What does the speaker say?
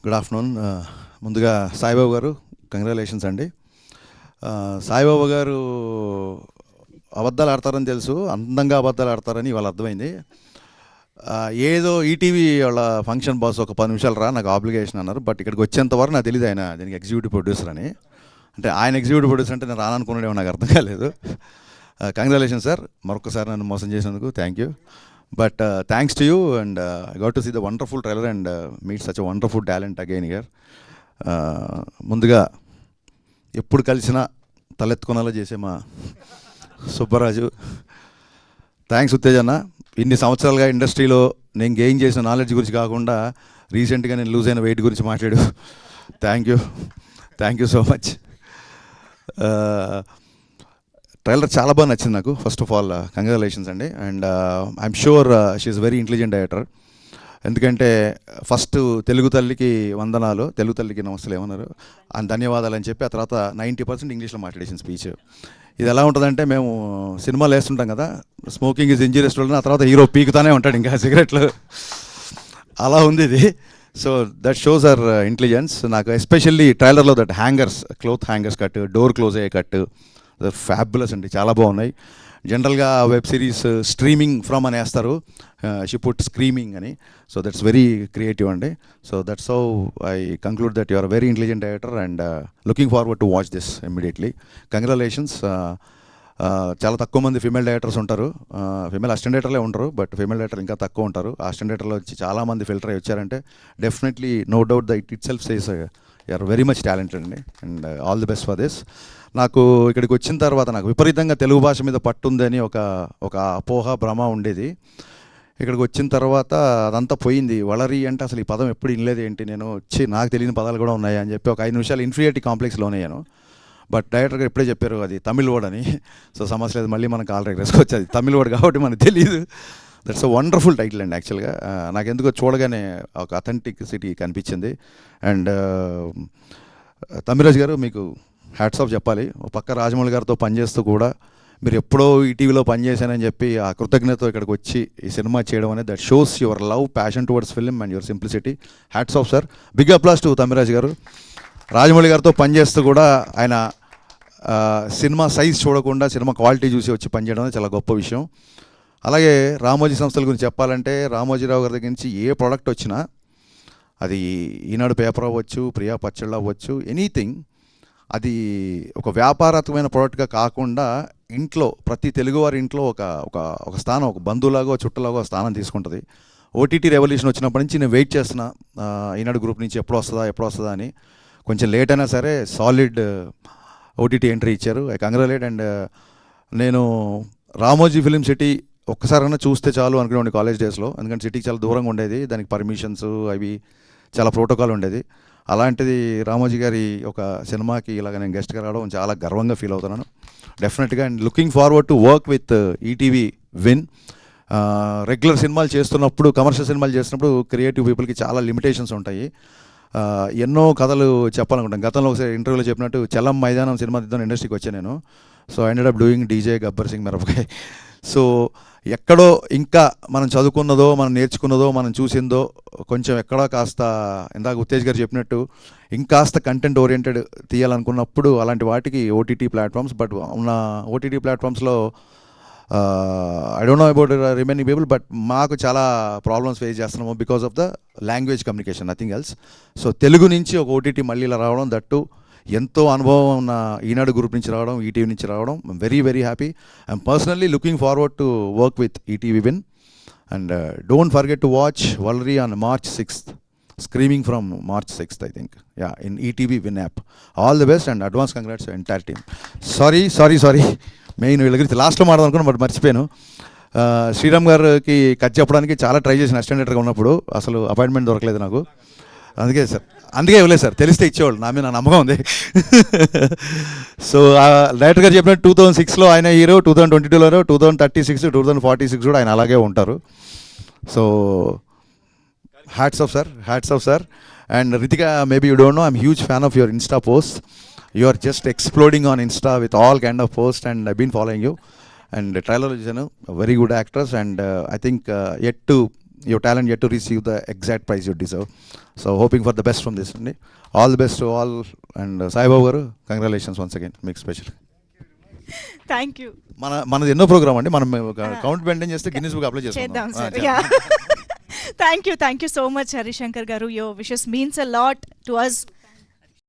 Good afternoon. ముందుగా సాయిబాబు గారు congratulations అండి. సాయిబాబా గారు అబద్ధాలు ఆడతారని తెలుసు, అందంగా అబద్ధాలు ఆడతారని ఇవాళ అర్థమైంది. ఏదో ఈటీవీ వాళ్ళ ఫంక్షన్ బాస్ ఒక 10 నిమిషాలు రా, నాకు ఆబ్లిగేషన్ అన్నారు. బట్ ఇక్కడికి వచ్చేంత వరకు నాకు తెలియదు ఆయన దీనికి ఎగ్జిక్యూటివ్ ప్రొడ్యూసర్ అని. అంటే ఆయన ఎగ్జిక్యూటివ్ ప్రొడ్యూసర్ అంటే నేను రాననుకున్నాడేమో, నాకు అర్థం కాలేదు. కంగ్రాచులేషన్ సార్, మరొకసారి నన్ను మోసం చేసినందుకు thank you. But thanks to you and I got to see the wonderful trailer and meet such a wonderful talent again here. ముందుగా ఎప్పుడు కలిసినా తలెత్తుకునేలా చేసే మా సుబ్బరాజు, థ్యాంక్స్ ఉత్తేజన్న. ఇన్ని సంవత్సరాలుగా ఇండస్ట్రీలో నేను గెయిన్ చేసిన నాలెడ్జ్ గురించి కాకుండా రీసెంట్గా నేను లూజ్ అయిన వెయిట్ గురించి మాట్లాడు. Thank you so much. Trailer చాలా బాగా నచ్చింది నాకు. ఫస్ట్ ఆఫ్ ఆల్ కంగ్రాచులేషన్స్ అండి. And I'm sure she's very intelligent director. ఎందుకంటే ఫస్ట్ తెలుగు తల్లికి వందనాలు, తెలుగు తల్లికి నమస్తలు ఏమన్నారు అని ధన్యవాదాలు అని చెప్పి ఆ తర్వాత 90% ఇంగ్లీష్లో మాట్లాడేసిన స్పీచ్. ఇది ఎలా ఉంటుందంటే, మేము సినిమాలు వేస్తుంటాం కదా, స్మోకింగ్ ఈజ్ ఇంజూరియస్ టు, ఆ తర్వాత హీరో పీకుతానే ఉంటాడు ఇంకా సిగరెట్లు, అలా ఉంది ఇది. So that shows our intelligence. నాకు ఎస్పెషల్లీ ట్రైలర్లో that hangers, cloth hangers cut, door close అయ్యే కట్ ఫ్యాబులస్ అండి, చాలా బాగున్నాయి. జనరల్గా వెబ్ సిరీస్ స్ట్రీమింగ్ ఫ్రమ్ అని వేస్తారు, షీ పుట్ స్క్రీమింగ్ అని. సో దట్స్ వెరీ క్రియేటివ్ అండి. So that's how I conclude that you are very intelligent director and looking forward to watch this immediately. Congratulations. చాలా తక్కువ మంది ఫీమేల్ డైరెక్టర్స్ ఉంటారు, female assistant డైరెక్టర్లే ఉంటారు, బట్ ఫీమేల్ డైరెక్టర్ ఇంకా తక్కువ ఉంటారు. అసిస్టెంట్ డైరెక్టర్లో వచ్చి చాలామంది ఫిల్టర్ అయ్యి వచ్చారంటే definitely no doubt that itself says you are very much talented అండి and all the best for this. నాకు ఇక్కడికి వచ్చిన తర్వాత నాకు విపరీతంగా తెలుగు భాష మీద పట్టుందని ఒక అపోహ, భ్రమ ఉండేది. ఇక్కడికి వచ్చిన తర్వాత అదంతా పోయింది. వలరి అంటే అసలు ఈ పదం ఎప్పుడు వినలేదు ఏంటి, నేను వచ్చి నాకు తెలియని పదాలు కూడా ఉన్నాయి అని చెప్పి ఒక 5 నిమిషాలు ఇన్ఫీరియారిటీ కాంప్లెక్స్ లోనయ్యాను. బట్ డైరెక్టర్ గారు ఇప్పుడే చెప్పారు అది తమిళ్ వర్డ్ అని. సో సమస్య లేదు, మళ్ళీ మనకు కాల్ రిగ్రెస్కి వచ్చి అది తమిళ్ వర్డ్ కాబట్టి మనకు తెలియదు. దట్స్ అ వండర్ఫుల్ టైటిల్ అండి. యాక్చువల్గా నాకు ఎందుకో చూడగానే ఒక అథెంటిసిటీ కనిపించింది. అండ్ తమిళరాజు గారు మీకు హ్యాట్స్ ఆఫ్ చెప్పాలి. ఒక పక్క రాజమౌళి గారితో పనిచేస్తూ కూడా మీరు ఎప్పుడో ఈటీవీలో పనిచేశానని చెప్పి ఆ కృతజ్ఞతతో ఇక్కడికి వచ్చి ఈ సినిమా చేయడం అనేది that shows your love, passion towards film and your simplicity. Hats off sir. Big applause to Thamilraju గారు. రాజమౌళి గారితో పనిచేస్తూ కూడా ఆయన సినిమా సైజ్ చూడకుండా సినిమా క్వాలిటీ చూసి వచ్చి పనిచేయడం అనేది చాలా గొప్ప విషయం. అలాగే రామోజీ సంస్థల గురించి చెప్పాలంటే, రామోజీరావు గారి దగ్గర నుంచి ఏ ప్రోడక్ట్ వచ్చినా, అది ఈనాడు పేపర్ అవ్వచ్చు, ప్రియా పచ్చళ్ళు అవ్వచ్చు, ఎనీథింగ్, అది ఒక వ్యాపారాత్మకమైన ప్రోడక్ట్గా కాకుండా ఇంట్లో ప్రతి తెలుగువారి ఇంట్లో ఒక స్థానం, ఒక బంధువులాగో చుట్టలాగో స్థానం తీసుకుంటుంది. ఓటీటీ రెవల్యూషన్ వచ్చినప్పటి నుంచి నేను వెయిట్ చేస్తున్నా ఈనాడు గ్రూప్ నుంచి ఎప్పుడు వస్తుందా అని. కొంచెం లేట్ అయినా సరే సాలిడ్ ఓటీటీ ఎంట్రీ ఇచ్చారు. I congratulate. అండ్ నేను రామోజీ ఫిలిం సిటీ ఒక్కసారైనా చూస్తే చాలు అనుకునేవాడిని కాలేజ్ డేస్లో, ఎందుకంటే సిటీకి చాలా దూరంగా ఉండేది, దానికి పర్మిషన్స్ అవి చాలా ప్రోటోకాల్ ఉండేది. అలాంటిది రామోజీ గారి ఒక సినిమాకి ఇలాగ నేను గెస్ట్గా రావడం చాలా గర్వంగా ఫీల్ అవుతున్నాను డెఫినెట్గా. And looking forward to work with ETV win. Regular సినిమాలు చేస్తున్నప్పుడు, కమర్షియల్ సినిమాలు చేస్తున్నప్పుడు క్రియేటివ్ పీపుల్కి చాలా లిమిటేషన్స్ ఉంటాయి. ఎన్నో కథలు చెప్పాలనుకుంటాను. గతంలో ఒకసారి ఇంటర్వ్యూలో చెప్పినట్టు చలం మైదానం సినిమా తీద్దాం ఇండస్ట్రీకి వచ్చాను నేను. So I ended up doing DJ Gabbar Singh మిరపకాయ్. So ఎక్కడో ఇంకా మనం చదువుకున్నదో, మనం నేర్చుకున్నదో, మనం చూసిందో కొంచెం ఎక్కడో కాస్త, ఇందాక ఉత్తేజ్ గారు చెప్పినట్టు ఇంకాస్త కంటెంట్ ఓరియంటెడ్ తీయాలనుకున్నప్పుడు అలాంటి వాటికి ఓటీటీ ప్లాట్ఫామ్స్. బట్ ఉన్న ఓటీటీ ప్లాట్ఫామ్స్లో I don't know about remaining people, but మాకు చాలా ప్రాబ్లమ్స్ ఫేస్ చేస్తున్నాము because of the language communication, nothing else. So Telugu నుంచి ఒక ఓటీటీ మళ్ళీ ఇలా రావడం, దట్టు ఎంతో అనుభవం ఉన్న ఈనాడు గ్రూప్ నుంచి రావడం, ఈటీవీ నుంచి రావడం, I'm very very happy. I'm personally looking forward to work with ETV Win. And don't forget to watch Valari on March 6th, streaming from March 6th I think, yeah, in ETV Win app. All the best and advance congrats to entire team. Sorry main వీళ్ళ గురించి లాస్ట్లో మాట్లాడుకున్నాను but మర్చిపోయాను. శ్రీరామ్ గారికి cut చెప్పడానికి చాలా try చేసిన assistant డైరెక్టర్గా ఉన్నప్పుడు, అసలు అపాయింట్మెంట్ దొరకలేదు నాకు. అందుకే ఇవ్వలేదు సార్, తెలిస్తే ఇచ్చేవాళ్ళు, నా మీద నా నమ్మకం ఉంది. సో డైరెక్టర్ గారు చెప్పినట్టు 2006లో ఆయన హీరో, 2022లో 2036, 2046 కూడా ఆయన అలాగే ఉంటారు. So hats off sir. And Ritika, maybe you don't know, I'm huge fan of your Insta post. You are just exploding on Insta with all kind of posts and I've been following you. And trailer is very good actress and I think yet to your talent yet to receive the exact prize you deserve. So hoping for the best from this అండి. All the best to all. And Saibabu గారు congratulations once again మీకు special. Thank you. మనది ఎన్నో program అండి, మనం count maintain చేస్తే Guinness book apply చేద్దాం sir. చేస్తాం. Thank you so much Harishankar గారు. Your wishes means a lot to us.